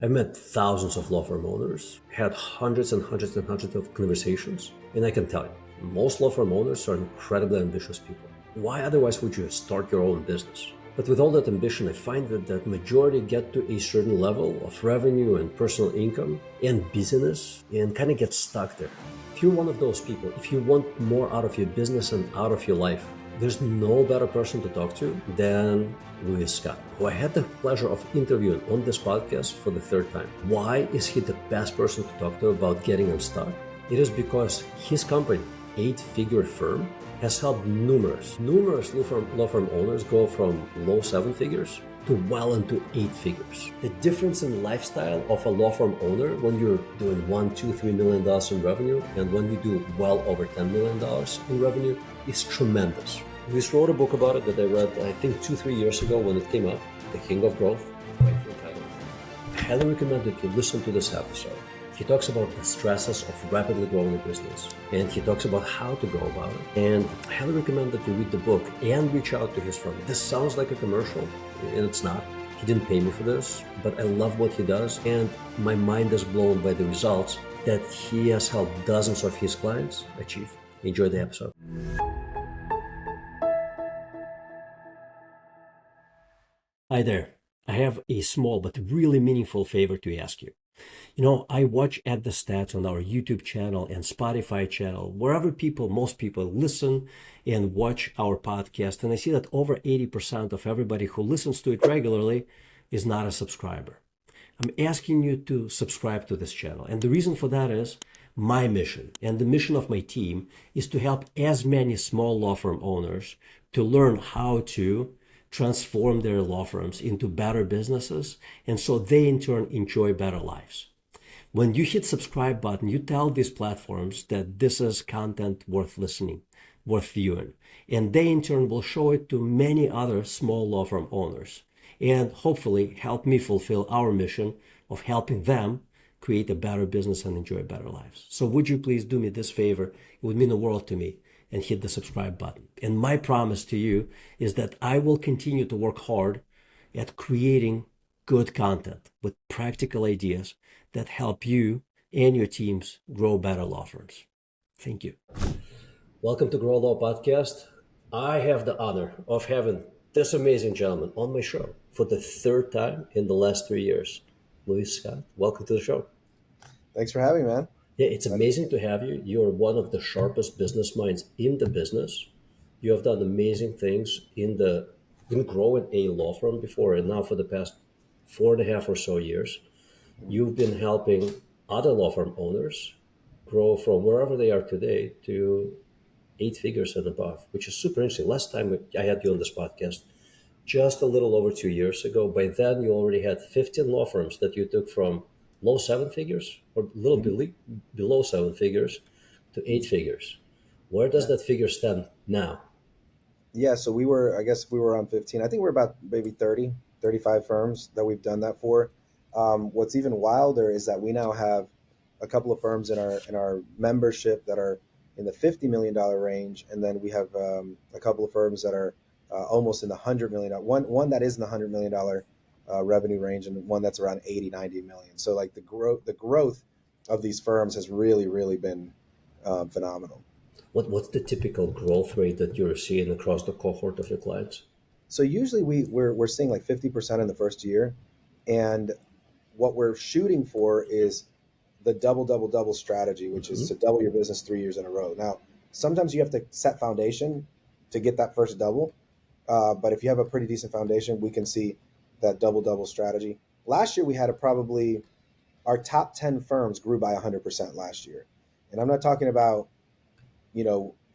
I've met thousands of law firm owners, had hundreds and hundreds and hundreds of conversations, and I can tell you, most law firm owners are incredibly ambitious people. Why otherwise would you start your own business? But with all that ambition, I find that majority get to a certain level of revenue and personal income and busyness and kind of get stuck there. If you're one of those people, if you want more out of your business and out of your life, there's no better person to talk to than Luis Scott, who I had the pleasure of interviewing on this podcast for the third time. Why is he the best person to talk to about getting unstuck? It is because his company, 8-figure firm, has helped numerous law firm owners go from low 7 figures to well into 8 figures. The difference in lifestyle of a law firm owner when you're doing $1, $2, $3 million in revenue and when you do well over $10 million in revenue is tremendous. Luis wrote a book about it that I read, I think 2-3 years ago when it came out, The King of Growth, right from the title. I highly recommend that you listen to this episode. He talks about the stresses of rapidly growing a business, and he talks about how to go about it. And I highly recommend that you read the book and reach out to his firm. This sounds like a commercial, and it's not. He didn't pay me for this, but I love what he does, and my mind is blown by the results that he has helped dozens of his clients achieve. Enjoy the episode. Hi there. I have a small but really meaningful favor to ask you. I watch at the stats on our YouTube channel and Spotify channel, wherever most people listen and watch our podcast. And I see that over 80% of everybody who listens to it regularly is not a subscriber. I'm asking you to subscribe to this channel. And the reason for that is my mission and the mission of my team is to help as many small law firm owners to learn how to transform their law firms into better businesses, and so they in turn enjoy better lives. When you hit subscribe button, you tell these platforms that this is content worth listening, worth viewing, and they in turn will show it to many other small law firm owners and hopefully help me fulfill our mission of helping them create a better business and enjoy better lives. So would you please do me this favor? It would mean the world to me, and hit the subscribe button. And my promise to you is that I will continue to work hard at creating good content with practical ideas that help you and your teams grow better law firms. Thank you. Welcome to Grow Law Podcast. I have the honor of having this amazing gentleman on my show for the third time in the last 3 years. Luis Scott, welcome to the show. Thanks for having me, man. Yeah, it's amazing to have you. You're one of the sharpest business minds in the business. You have done amazing things in growing a law firm before, and now for the past 4.5 or so years, you've been helping other law firm owners grow from wherever they are today to 8 figures and above, which is super interesting. Last time I had you on this podcast, just a little over 2 years ago, by then you already had 15 law firms that you took from low 7 figures or a little bit below 7 figures to 8 figures. Where does that figure stand now? Yeah, so I guess we were on 15. I think we're about maybe 30, 35 firms that we've done that for. What's even wilder is that we now have a couple of firms in our membership that are in the $50 million range. And then we have a couple of firms that are almost in the $100 million. One that is in the $100 million revenue range, and one that's around 80, 90 million. So like the growth of these firms has really, really been phenomenal. What's the typical growth rate that you're seeing across the cohort of your clients? So usually we're seeing like 50% in the first year, and what we're shooting for is the double strategy, which is to double your business 3 years in a row. Now, sometimes you have to set foundation to get that first double, but if you have a pretty decent foundation, we can see that double strategy. Last year, we had our top 10 firms grew by 100% last year. And I'm not talking about,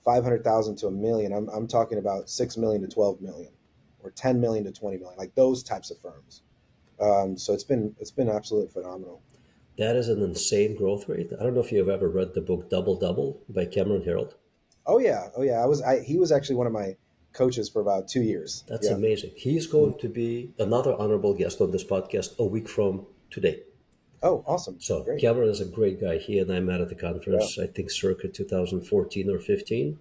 500,000 to $1 million. I'm talking about 6 million to 12 million or 10 million to 20 million, like those types of firms. So it's been absolutely phenomenal. That is an insane growth rate. I don't know if you've ever read the book Double Double by Cameron Herold. Oh yeah. He was actually one of my coaches for about 2 years. That's amazing. He's going to be another honorable guest on this podcast a week from today. Oh, awesome. So great. Cameron is a great guy. He and I met at the conference, I think circa 2014 or 15.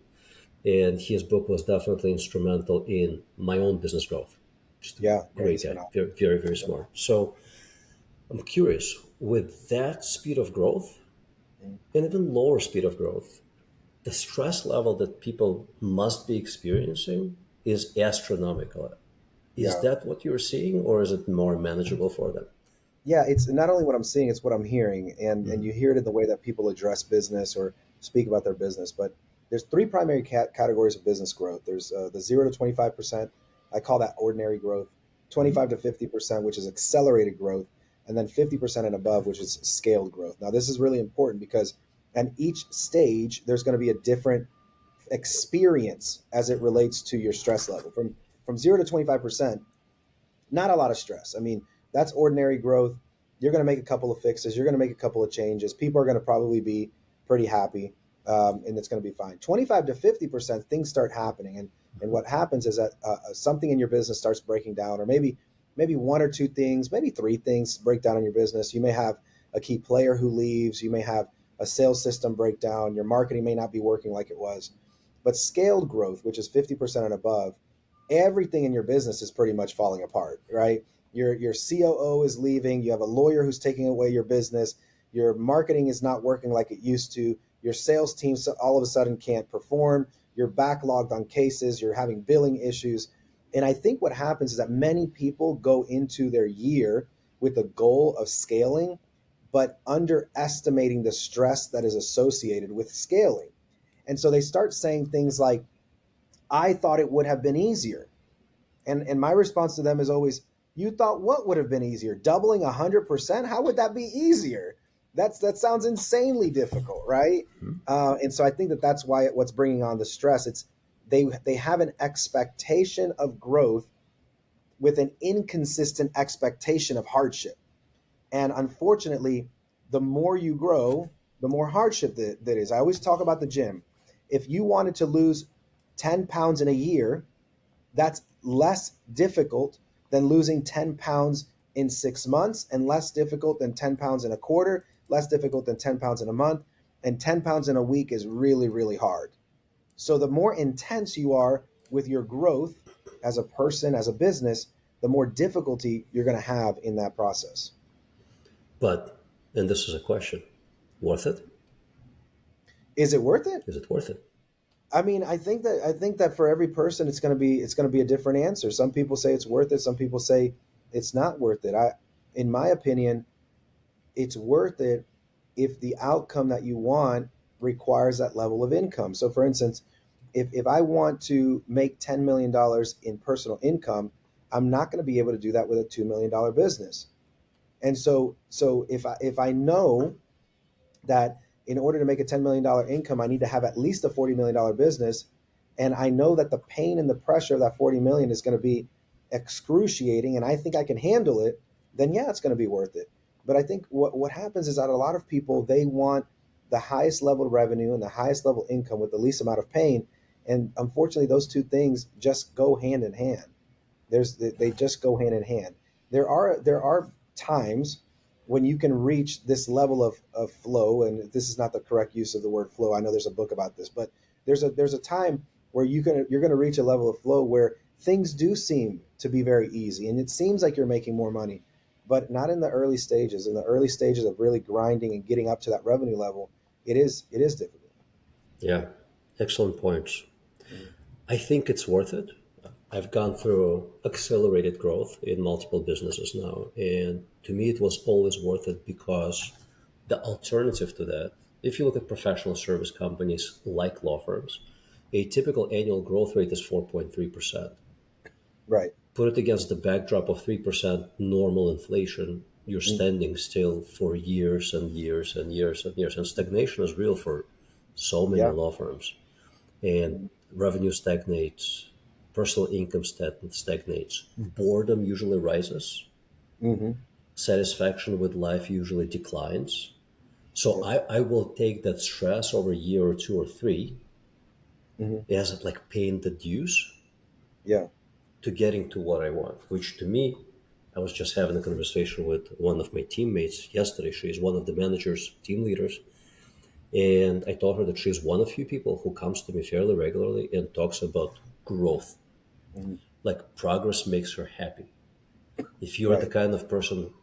And his book was definitely instrumental in my own business growth. Just great guy. Very, very, very smart. So I'm curious, with that speed of growth Mm. and even lower speed of growth, the stress level that people must be experiencing is astronomical. Is Yeah. that what you're seeing, or is it more manageable for them? Yeah, it's not only what I'm seeing, it's what I'm hearing, and Mhm. you hear it in the way that people address business or speak about their business. But there's three primary categories of business growth. There's the 0 to 25%. I call that ordinary growth. 25 to 50%, which is accelerated growth, and then 50% and above, which is scaled growth. Now, this is really important because at each stage there's going to be a different experience as it relates to your stress level. From 0 to 25%, not a lot of stress. I mean, that's ordinary growth. You're going to make a couple of fixes. You're going to make a couple of changes. People are going to probably be pretty happy, and it's going to be fine. 25 to 50%, things start happening, and what happens is that something in your business starts breaking down, or maybe one or two things, maybe three things break down in your business. You may have a key player who leaves. You may have a sales system breakdown. Your marketing may not be working like it was. But scaled growth, which is 50% and above, everything in your business is pretty much falling apart, right? Your COO is leaving, you have a lawyer who's taking away your business, your marketing is not working like it used to, your sales team all of a sudden can't perform, you're backlogged on cases, you're having billing issues. And I think what happens is that many people go into their year with the goal of scaling, but underestimating the stress that is associated with scaling. And so they start saying things like, I thought it would have been easier. And my response to them is always, you thought what would have been easier? Doubling 100%? How would that be easier? That sounds insanely difficult, right? And so I think that's why what's bringing on the stress. It's they have an expectation of growth with an inconsistent expectation of hardship. And unfortunately, the more you grow, the more hardship that is. I always talk about the gym. If you wanted to lose 10 pounds in a year, that's less difficult than losing 10 pounds in 6 months, and less difficult than 10 pounds in a quarter, less difficult than 10 pounds in a month. And 10 pounds in a week is really, really hard. So the more intense you are with your growth as a person, as a business, the more difficulty you're going to have in that process. But, and this is a question, worth it? Is it worth it? Is it worth it? I mean, I think that for every person, it's going to be a different answer. Some people say it's worth it. Some people say it's not worth it. In my opinion, it's worth it if the outcome that you want requires that level of income. So, for instance, if I want to make $10 million in personal income, I'm not going to be able to do that with a $2 million business. And so if I know that in order to make a $10 million income, I need to have at least a $40 million business. And I know that the pain and the pressure of that 40 million is going to be excruciating, and I think I can handle it, then yeah, it's going to be worth it. But I think what happens is that a lot of people, they want the highest level of revenue and the highest level income with the least amount of pain. And unfortunately, those two things just go hand in hand. They just go hand in hand. There are times when you can reach this level of flow, and this is not the correct use of the word flow. I know there's a book about this, but there's a time where you're going to reach a level of flow where things do seem to be very easy, and it seems like you're making more money, but not in the early stages. In the early stages of really grinding and getting up to that revenue level, it is difficult. Yeah, excellent points. Mhm. I think it's worth it. I've gone through accelerated growth in multiple businesses now, and to me, it was always worth it because the alternative to that, if you look at professional service companies like law firms, a typical annual growth rate is 4.3%. Right. Put it against the backdrop of 3% normal inflation, you're Mm. standing still for years and years and years and years. And stagnation is real for so many Yeah. law firms. And Mm. revenue stagnates, personal income stagnates, boredom usually rises, Hmm. satisfaction with life usually declines. So Yep. I will take that stress over a year or two or three Hmm. as like paying the dues Yeah. to getting to what I want, which to me, I was just having a conversation with one of my teammates yesterday. She is one of the managers, team leaders, and I told her that she's one of few people who comes to me fairly regularly and talks about growth. Hmm. Like progress makes her happy. If you're the Right. kind of person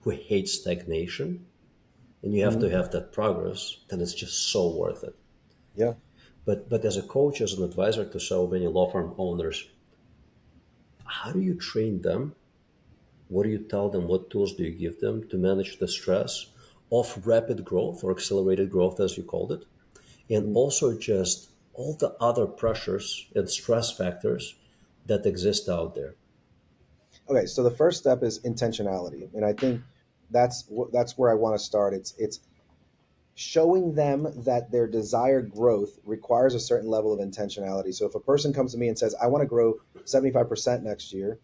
who hate stagnation, and you have to Mhm. have that progress, then it's just so worth it. Yeah. But as a coach, as an advisor to so many law firm owners, how do you train them? What do you tell them? What tools do you give them to manage the stress of rapid growth or accelerated growth, as you called it? And Mhm. also just all the other pressures and stress factors that exist out there. Okay, so the first step is intentionality, and I think that's where I want to start. It's showing them that their desired growth requires a certain level of intentionality. So if a person comes to me and says, I want to grow 75% next year,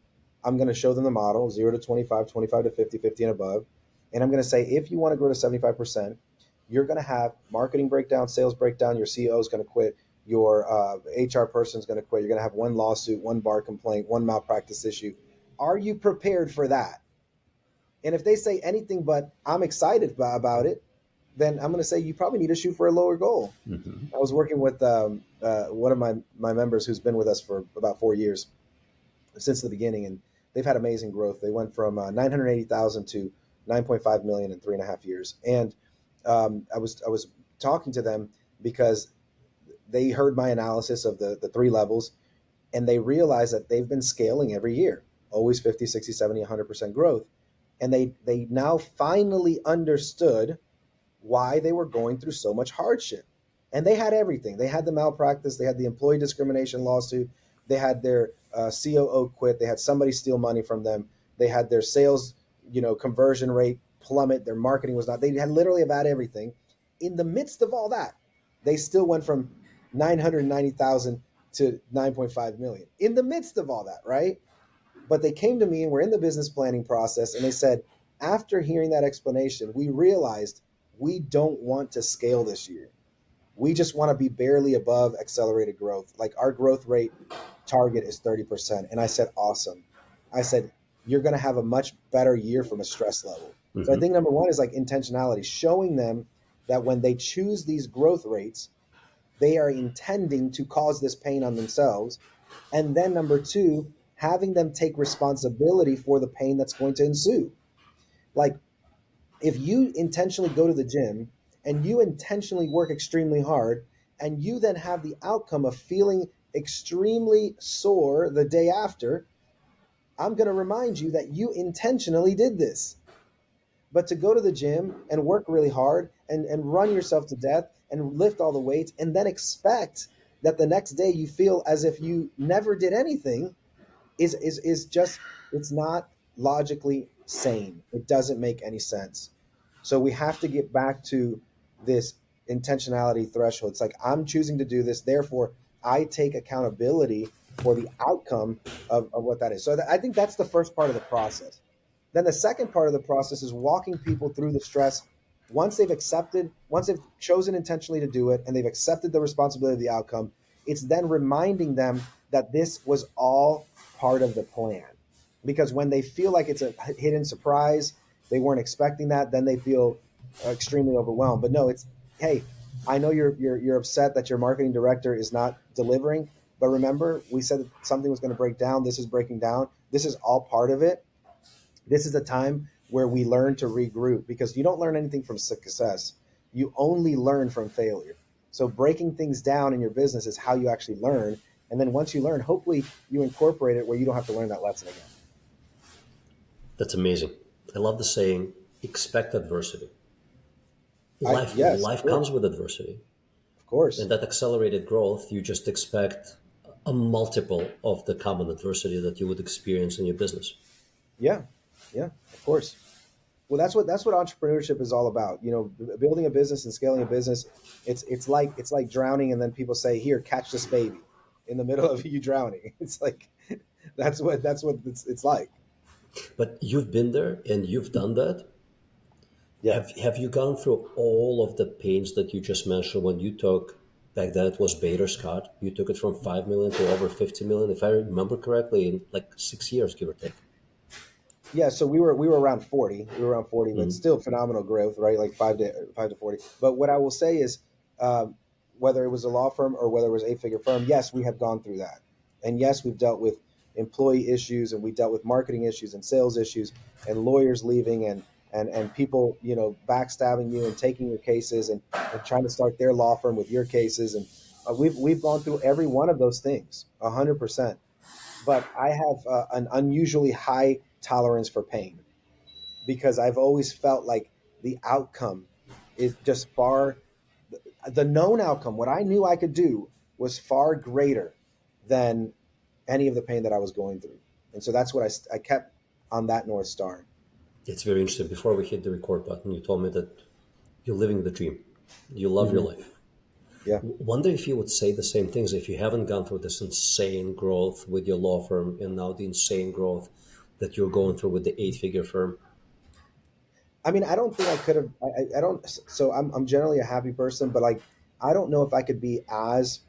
I'm going to show them the model 0 to 25, 25 to 50, 50 and above. And I'm going to say, if you want to grow to 75%, you're going to have marketing breakdown, sales breakdown, your CEO is going to quit, your HR person is going to quit, you're going to have one lawsuit, one bar complaint, one malpractice issue. Are you prepared for that? And if they say anything but I'm excited about it, then I'm going to say you probably need to shoot for a lower goal. I was working with one of my members who's been with us for about 4 years since the beginning, and they've had amazing growth. They went from 980,000 to 9.5 million in 3.5 years. And I was talking to them because they heard my analysis of the three levels, and they realized that they've been scaling every year, always 50, 60, 70, 100% growth. And they now finally understood why they were going through so much hardship. And they had everything. They had the malpractice, they had the employee discrimination lawsuit, they had their COO quit, they had somebody steal money from them, they had their sales, conversion rate plummet, their marketing was not. They had literally about everything. In the midst of all that, they still went from 990,000 to 9.5 million. In the midst of all that, right? But they came to me and we're in the business planning process, and they said, after hearing that explanation, we realized we don't want to scale this year. We just want to be barely above accelerated growth. Like our growth rate target is 30%. And I said, awesome. I said, you're going to have a much better year from a stress level. So I Hmm. think number one is like intentionality, showing them that when they choose these growth rates, they are intending to cause this pain on themselves. And then number two, having them take responsibility for the pain that's going to ensue. Like if you intentionally go to the gym and you intentionally work extremely hard, and you then have the outcome of feeling extremely sore the day after, I'm going to remind you that you intentionally did this. But to go to the gym and work really hard and run yourself to death and lift all the weights and then expect that the next day you feel as if you never did anything is just, it's not logically sane. It doesn't make any sense. So we have to get back to this intentionality threshold. It's like I'm choosing to do this, therefore I take accountability for the outcome of what that is. So I think that's the first part of the process. Then the second part of the process is walking people through the stress. Once they've chosen intentionally to do it and they've accepted the responsibility of the outcome, it's then reminding them that this was all part of the plan. Because when they feel like it's a hidden surprise, they weren't expecting that, then they feel extremely overwhelmed. But no, it's, hey, I know you're upset that your marketing director is not delivering, but remember, we said that something was going to break down. This is breaking down. This is all part of it. This is a time where we learn to regroup, because you don't learn anything from success. You only learn from failure. So breaking things down in your business is how you actually learn. And then once you learn, hopefully you incorporate it where you don't have to learn that lesson again. That's amazing. I love the saying, expect adversity. Yes, Life sure. comes with adversity. Of course. And that accelerated growth, you just expect a multiple of the common adversity that you would experience in your business. Yeah. Yeah, of course. Well, that's what entrepreneurship is all about. Building a business and scaling a business. It's like drowning, and then people say, "Here, catch this baby," in the middle of you drowning. It's like that's what it's like. But you've been there and you've done that. Yeah. Have you gone through all of the pains that you just mentioned when you took, back then it was Bader Scott, you took it from 5 million to over 50 million, if I remember correctly, in like 6 years, give or take. Yeah, so we were around 40. We were around 40, but Mhm. still phenomenal growth, right? Like five to 40. But what I will say is, whether it was a law firm or whether it was a figure firm, yes, we have gone through that, and yes, we've dealt with employee issues, and we dealt with marketing issues and sales issues, and lawyers leaving, and and people, backstabbing you and taking your cases, and trying to start their law firm with your cases. And we've gone through every one of those things 100%. But I have an unusually high tolerance for pain, because I've always felt like the outcome is just far, the known outcome, what I knew I could do, was far greater than any of the pain that I was going through. And so that's what I kept on that North Star. It's very interesting. Before we hit the record button, you told me that you're living the dream. You love your Hmm. life. Yeah. Wonder if you would say the same things if you haven't gone through this insane growth with your law firm and now the insane growth that you're going through with the eight-figure firm. I mean, I don't think I could have. I don't. So I'm generally a happy person, but like, I don't know if I could be as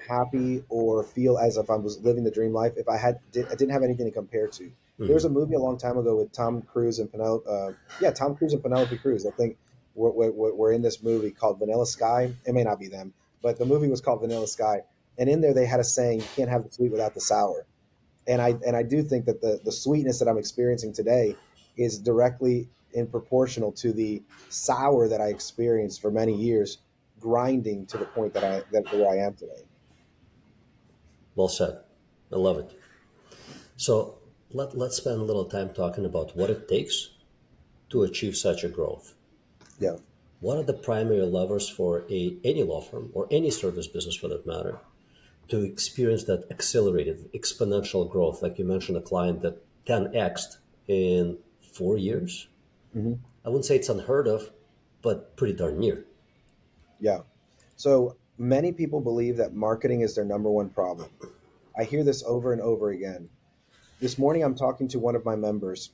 happy or feel as if I was living the dream life if I didn't have anything to compare to. There was Mhm. a movie a long time ago with Tom Cruise and Penelope. Yeah, Tom Cruise and Penelope Cruz. I think we're in this movie called Vanilla Sky. It may not be them, but the movie was called Vanilla Sky, and in there they had a saying: "You can't have the sweet without the sour." And I do think that the sweetness that I'm experiencing today is directly in proportional to the sour that I experienced for many years, grinding to the point that where I am today. Well said. I love it. So let's spend a little time talking about what it takes to achieve such a growth. Yeah. What are the primary levers for any law firm or any service business for that matter to experience that accelerated exponential growth? Like you mentioned, a client that 10x'd in 4 years. Hmm. I wouldn't say it's unheard of, but pretty darn near. Yeah. So many people believe that marketing is their number one problem. I hear this over and over again. This morning, I'm talking to one of my members,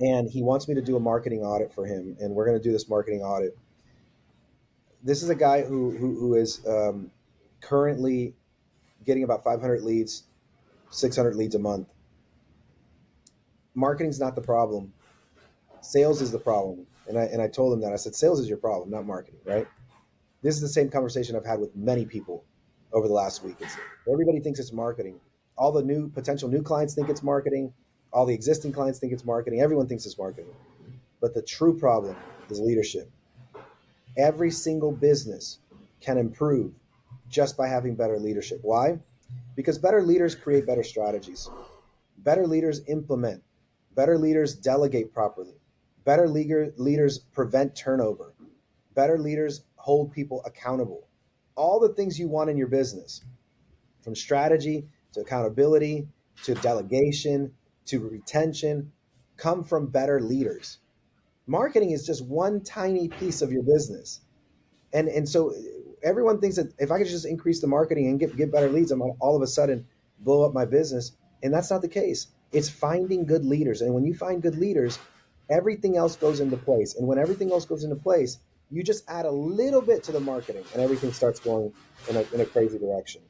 and he wants me to do a marketing audit for him, and we're going to do this marketing audit. This is a guy who is currently getting about 500 leads, 600 leads a month. Marketing's not the problem. Sales is the problem. And I told him that. I said, sales is your problem, not marketing, right? This is the same conversation I've had with many people over the last week. It's everybody thinks it's marketing. All the new potential new clients think it's marketing. All the existing clients think it's marketing. Everyone thinks it's marketing. But the true problem is leadership. Every single business can improve just by having better leadership. Why? Because better leaders create better strategies. Better leaders implement. Better leaders delegate properly. Leaders prevent turnover. Better leaders hold people accountable. All the things you want in your business, from strategy to accountability to delegation to retention, come from better leaders. Marketing is just one tiny piece of your business. And so everyone thinks that if I could just increase the marketing and get better leads, I'm gonna all of a sudden blow up my business. And that's not the case. It's finding good leaders. And when you find good leaders, everything else goes into place. And when everything else goes into place, you just add a little bit to the marketing and everything starts going in a crazy direction,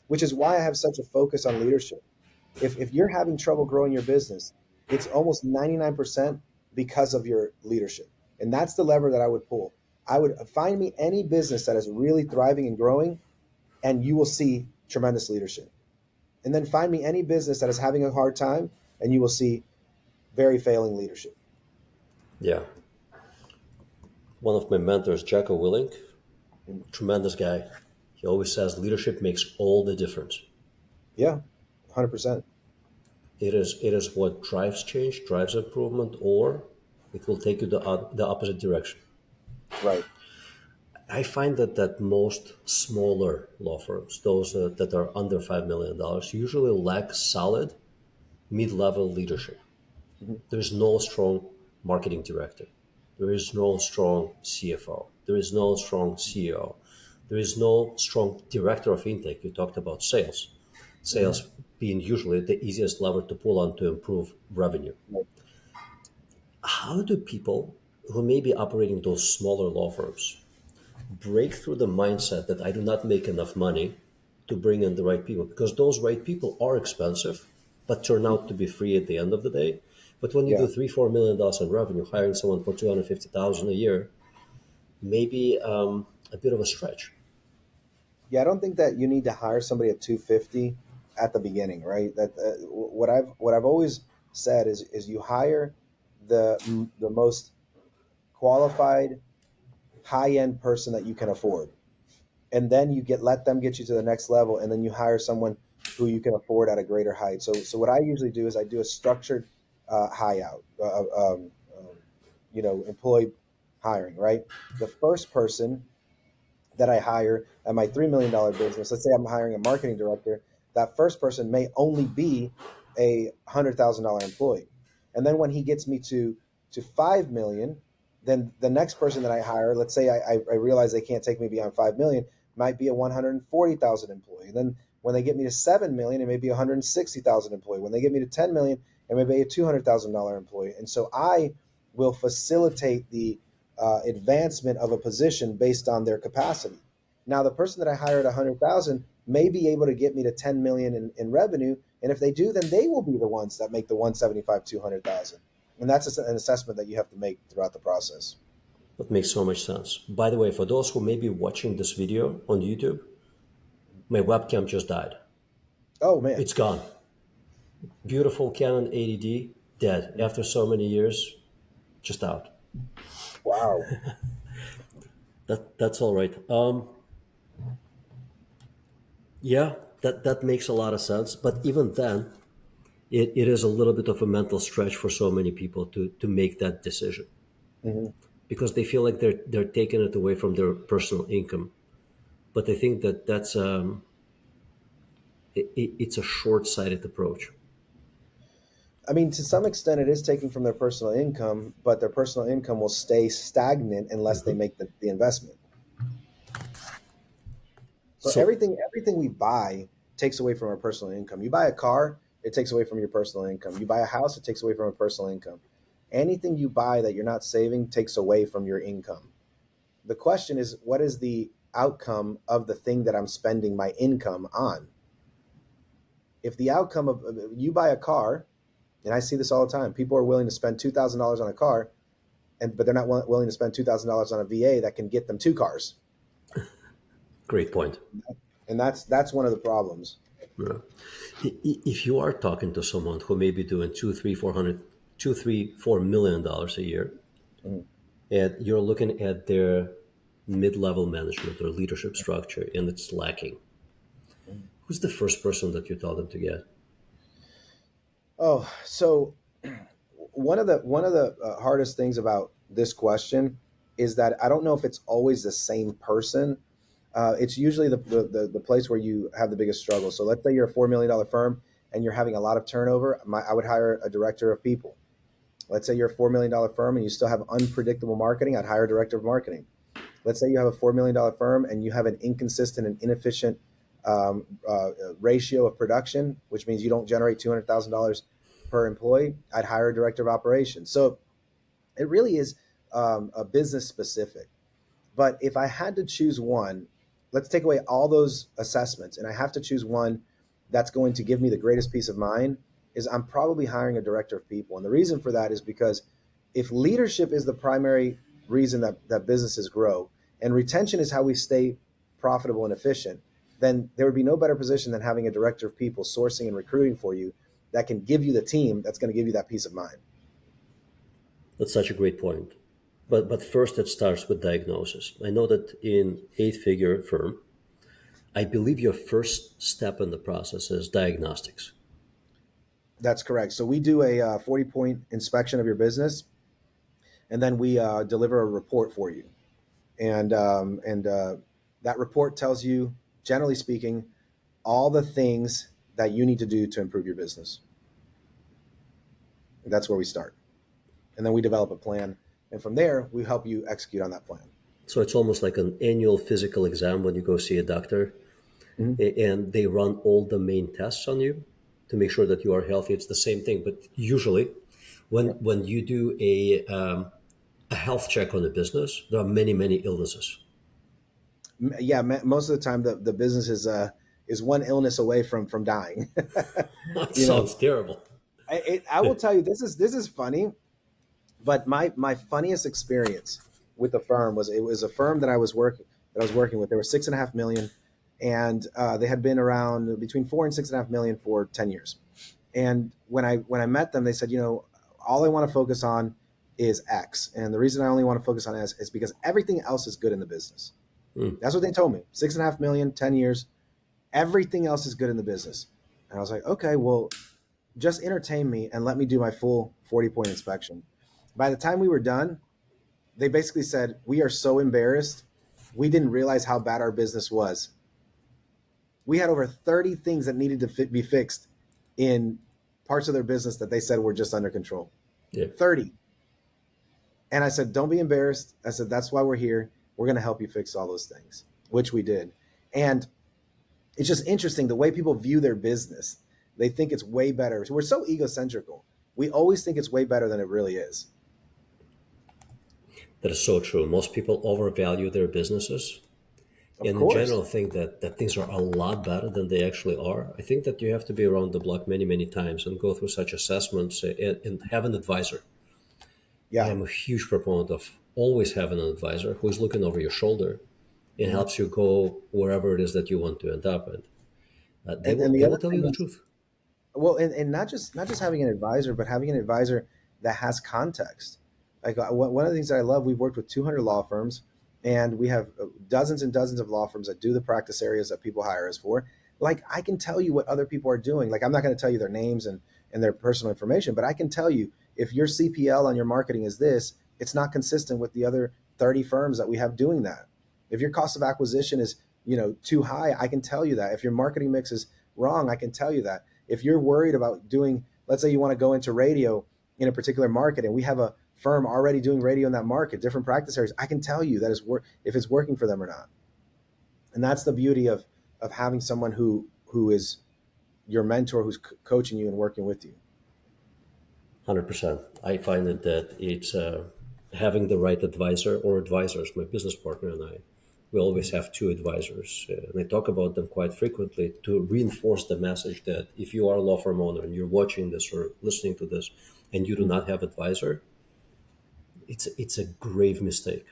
which is why I have such a focus on leadership. If you're having trouble growing your business, it's almost 99% because of your leadership. And that's the lever that I would pull. I would find me any business that is really thriving and growing, and you will see tremendous leadership. And then find me any business that is having a hard time, and you will see very failing leadership. Yeah. One of my mentors, Jacko Willink, And tremendous guy. He always says leadership makes all the difference. yeah, 100%. It is what drives change, drives improvement, or it will take you the opposite direction. Right. I find that most smaller law firms, those that are under $5 million, usually lack solid mid-level leadership. Mhm. There is no strong marketing director. There is no strong CFO. There is no strong CEO. There is no strong director of intake. You talked about sales. Mhm. Sales being usually the easiest lever to pull on to improve revenue. Right. How do people who may be operating those smaller law firms break through the mindset that I do not make enough money to bring in the right people? Because those right people are expensive, but turn out to be free at the end of the day. But when you Yeah. do $3-4 million in revenue, hiring someone for 250,000 a year, maybe a bit of a stretch. Yeah, I don't think that you need to hire somebody at 250 at the beginning, right? That what I've always said is you hire the most qualified, high end person that you can afford, and then you let them get you to the next level, and then you hire someone who you can afford at a greater height. So what I usually do is I do a structured high out, employee hiring. Right, the first person that I hire at my $3 million business, let's say I'm hiring a marketing director, that first person may only be a $100,000 employee. And then when he gets me to 5 million, then the next person that I hire, let's say I realize they can't take me beyond 5 million, might be a 140,000 employee. And then when they get me to 7 million, it may be a 160,000 employee. When they get me to 10 million, it may be a $200,000 employee. And so I will facilitate the advancement of a position based on their capacity. Now, the person that I hire at 100,000 may be able to get me to 10 million in revenue, and if they do, then they will be the ones that make the 175, 200,000. And that's an assessment that you have to make throughout the process. That makes so much sense. By the way, for those who may be watching this video on YouTube, my webcam just died. Oh man, It's gone. Beautiful Canon 80D, dead after so many years, just out. wow. That's all right. Yeah, that makes a lot of sense. But even then, it is a little bit of a mental stretch for so many people to make that decision Hmm. because they feel like they're taking it away from their personal income. But I think that's it's a short-sighted approach. I mean, to some extent, it is taking from their personal income, but their personal income will stay stagnant unless they Mhm. make the investment. So So everything we buy takes away from our personal income. You buy a car, it takes away from your personal income. You buy a house, it takes away from a personal income. Anything you buy that you're not saving takes away from your income. The question is, what is the outcome of the thing that I'm spending my income on? If the outcome of you buy a car, and I see this all the time, people are willing to spend $2,000 on a car, but they're not willing to spend $2,000 on a VA that can get them two cars, great point. and that's one of the problems. Yeah. If you are talking to someone who may be doing 2, 3, 4 million dollars a year, Mhm. and you're looking at their mid-level management or leadership structure and it's lacking, who's the first person that you tell them to get? Oh, so one of the hardest things about this question is that I don't know if it's always the same person. It's usually the place where you have the biggest struggle. So let's say you're a $4 million firm and you're having a lot of turnover. I would hire a director of people. Let's say you're a $4 million firm and you still have unpredictable marketing. I'd hire a director of marketing. Let's say you have a $4 million firm and you have an inconsistent and inefficient ratio of production, which means you don't generate $200,000 per employee. I'd hire a director of operations. So it really is a business specific. But if I had to choose one, let's take away all those assessments, and I have to choose one that's going to give me the greatest peace of mind, is I'm probably hiring a director of people. And the reason for that is because if leadership is the primary reason that businesses grow, and retention is how we stay profitable and efficient, then there would be no better position than having a director of people sourcing and recruiting for you that can give you the team that's going to give you that peace of mind. That's such a great point. But first, it starts with diagnosis. I know that in eight-figure firm, I believe your first step in the process is diagnostics. That's correct. So we do a 40-point inspection of your business, and then we deliver a report for you. And that report tells you, generally speaking, all the things that you need to do to improve your business. That's where we start, and then we develop a plan, and from there we help you execute on that plan. So it's almost like an annual physical exam when you go see a doctor, Mhm. and they run all the main tests on you to make sure that you are healthy. It's the same thing, but usually, Yeah. when you do a health check on a business, there are many illnesses. Yeah, most of the time the business is one illness away from dying. That you know, sounds terrible. I will tell you, this is funny, but my funniest experience with the firm was, it was a firm that I was working with. They were 6.5 million, and they had been around between 4 and 6.5 million for 10 years. And when I met them, they said, all I want to focus on is X. And the reason I only want to focus on X is because everything else is good in the business. Mm. That's what they told me. 6.5 million, 10 years. Everything else is good in the business. And I was like, okay, well, just entertain me and let me do my full 40-point inspection. By the time we were done, they basically said, we are so embarrassed. We didn't realize how bad our business was. We had over 30 things that needed to be fixed in parts of their business that they said were just under control. Yeah. 30. And I said, don't be embarrassed. I said, that's why we're here. We're going to help you fix all those things, which we did. And it's just interesting the way people view their business. They think it's way better. We're so egocentrical. We always think it's way better than it really is. That is so true. Most people overvalue their businesses Of and in course. general think that things are a lot better than they actually are. I think that you have to be around the block many, many times and go through such assessments and have an advisor. I Yeah. am a huge proponent of always having an advisor who is looking over your shoulder and Mhm. helps you go wherever it is that you want to end up. And they will And the they will other tell you thing the is, truth. well, and not just having an advisor, but having an advisor that has context. Like one of the things that I love, we've worked with 200 law firms, and we have dozens and dozens of law firms that do the practice areas that people hire us for. Like I can tell you what other people are doing. Like I'm not going to tell you their names and their personal information, but I can tell you if your CPL on your marketing is this, it's not consistent with the other 30 firms that we have doing that. If your cost of acquisition is, too high, I can tell you that. If your marketing mix is wrong, I can tell you that. If you're worried about doing, let's say you want to go into radio in a particular market and we have a firm already doing radio in that market, different practice areas, I can tell you that if it's working for them or not. And that's the beauty of having someone who is your mentor, who's coaching you and working with you. 100%. I find that it's having the right advisor or advisors. My business partner and I, we always have two advisors, and I talk about them quite frequently to reinforce the message that if you are a law firm owner and you're watching this or listening to this, and you do not have advisor, it's a grave mistake.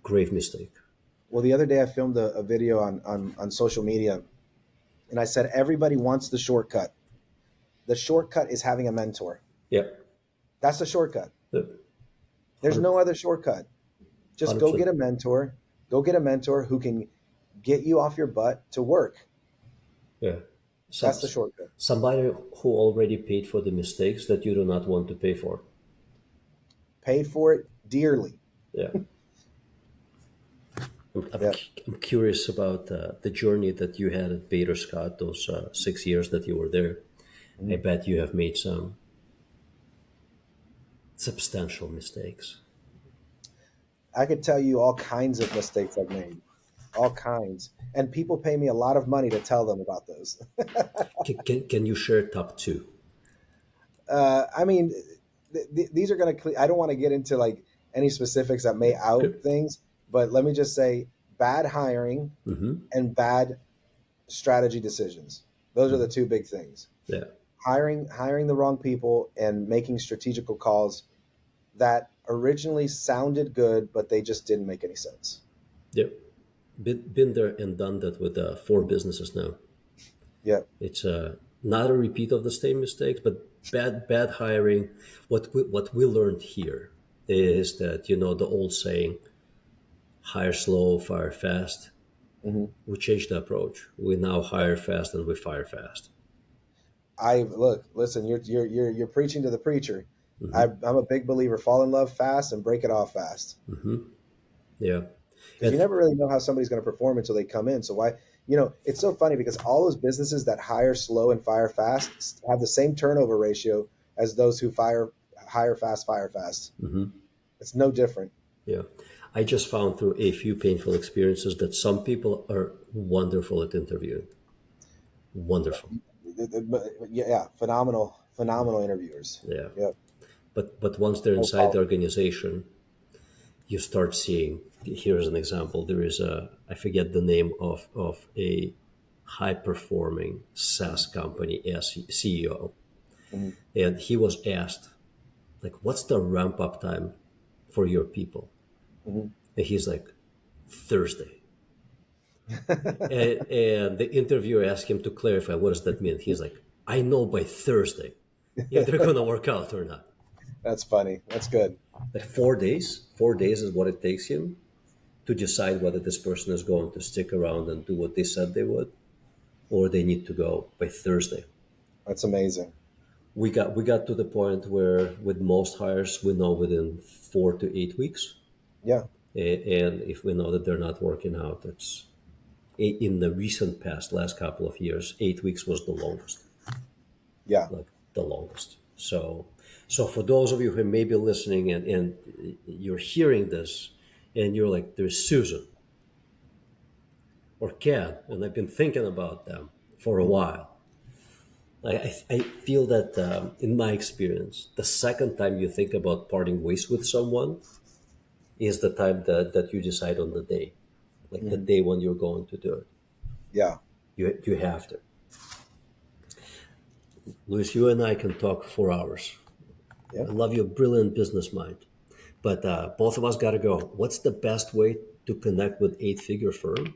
Grave mistake. Well, the other day I filmed a video on social media, and I said everybody wants the shortcut. The shortcut is having a mentor. Yeah. That's the shortcut. Yep. There's no other shortcut. Just go 100%. get a mentor. Go get a mentor who can get you off your butt to work. Yeah. That's the shortcut. Somebody who already paid for the mistakes that you do not want to pay for. Pay for it dearly. Yeah. Yeah. I'm curious about the journey that you had at Bader Scott, those 6 years that you were there. Mm-hmm. I bet you have made some substantial mistakes. I could tell you all kinds of mistakes I've made, all kinds. And people pay me a lot of money to tell them about those. Can you share top two? I mean, these are going to, I don't want to get into like any specifics that may out Good. things, but let me just say bad hiring Mm-hmm. and bad strategy decisions. Those are the two big things. Yeah. Hiring the wrong people and making strategical calls that originally sounded good, but they just didn't make any sense. Yep. Been there and done that with 4 businesses now. Yeah. It's not a repeat of the same mistakes, but bad hiring. What we learned here is that the old saying, hire slow, fire fast. Mm-hmm. We changed the approach. We now hire fast and we fire fast. Listen, you're preaching to the preacher. Mm-hmm. I'm a big believer. Fall in love fast and break it off fast. Mm-hmm. Yeah. Because you never really know how somebody's going to perform until they come in. So why, it's so funny because all those businesses that hire slow and fire fast have the same turnover ratio as those who hire fast, fire fast. Mm-hmm. It's no different. Yeah. I just found through a few painful experiences that some people are wonderful at interviewing. Wonderful. Yeah, phenomenal interviewers. Yeah. Yeah. But once they're inside the organization, you start seeing, here's an example. There is I forget the name of a high performing SaaS company CEO. Mm-hmm. And he was asked, like, what's the ramp up time for your people? Mm-hmm. And he's like, Thursday. and the interviewer asked him to clarify, what does that mean? He's like, I know by Thursday if they're going to work out or not. That's funny. That's good. Like 4 days. 4 days is what it takes him to decide whether this person is going to stick around and do what they said they would, or they need to go by Thursday. That's amazing. We got to the point where with most hires we know within 4 to 8 weeks. Yeah. And if we know that they're not working out, it's in the recent past, last couple of years, 8 weeks was the longest, Yeah. like the longest. So for those of you who may be listening and you're hearing this and you're like, there's Susan or Ken, and I've been thinking about them for a while. I feel that in my experience, the second time you think about parting ways with someone is the time that you decide on the day, like the Hmm. day when you're going to do it. Yeah. You have to. Luis, you and I can talk for hours. Yeah. I love your brilliant business mind. But both of us got to go. What's the best way to connect with eight-figure firm?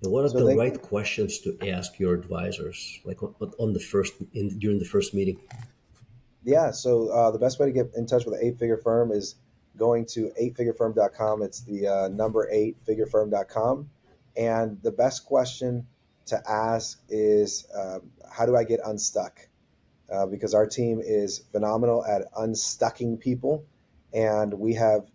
And what are So the they right can, questions to ask your advisors, like on the first during the first meeting? yeah. So the best way to get in touch with an eight-figure firm is going to eightfigurefirm.com. It's the number eightfigurefirm.com. And the best question to ask is, how do I get unstuck? Because our team is phenomenal at unstucking people, and we have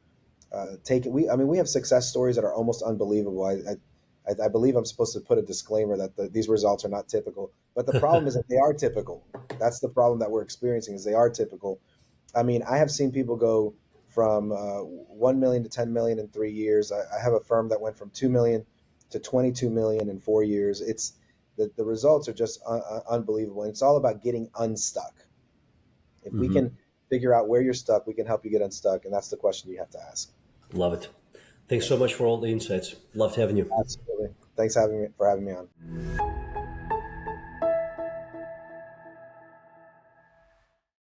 taken. I mean, we have success stories that are almost unbelievable. I believe I'm supposed to put a disclaimer that these results are not typical, but the problem is that they are typical. That's the problem that we're experiencing is they are typical. I mean, I have seen people go from 1 million to 10 million in 3 years. I have a firm that went from 2 million to 22 million in 4 years. It's the results are just unbelievable. And it's all about getting unstuck. If we Hmm. can figure out where you're stuck, we can help you get unstuck. And that's the question you have to ask. Love it. Thanks so much for all the insights. Loved having you. Absolutely. Thanks for having me on.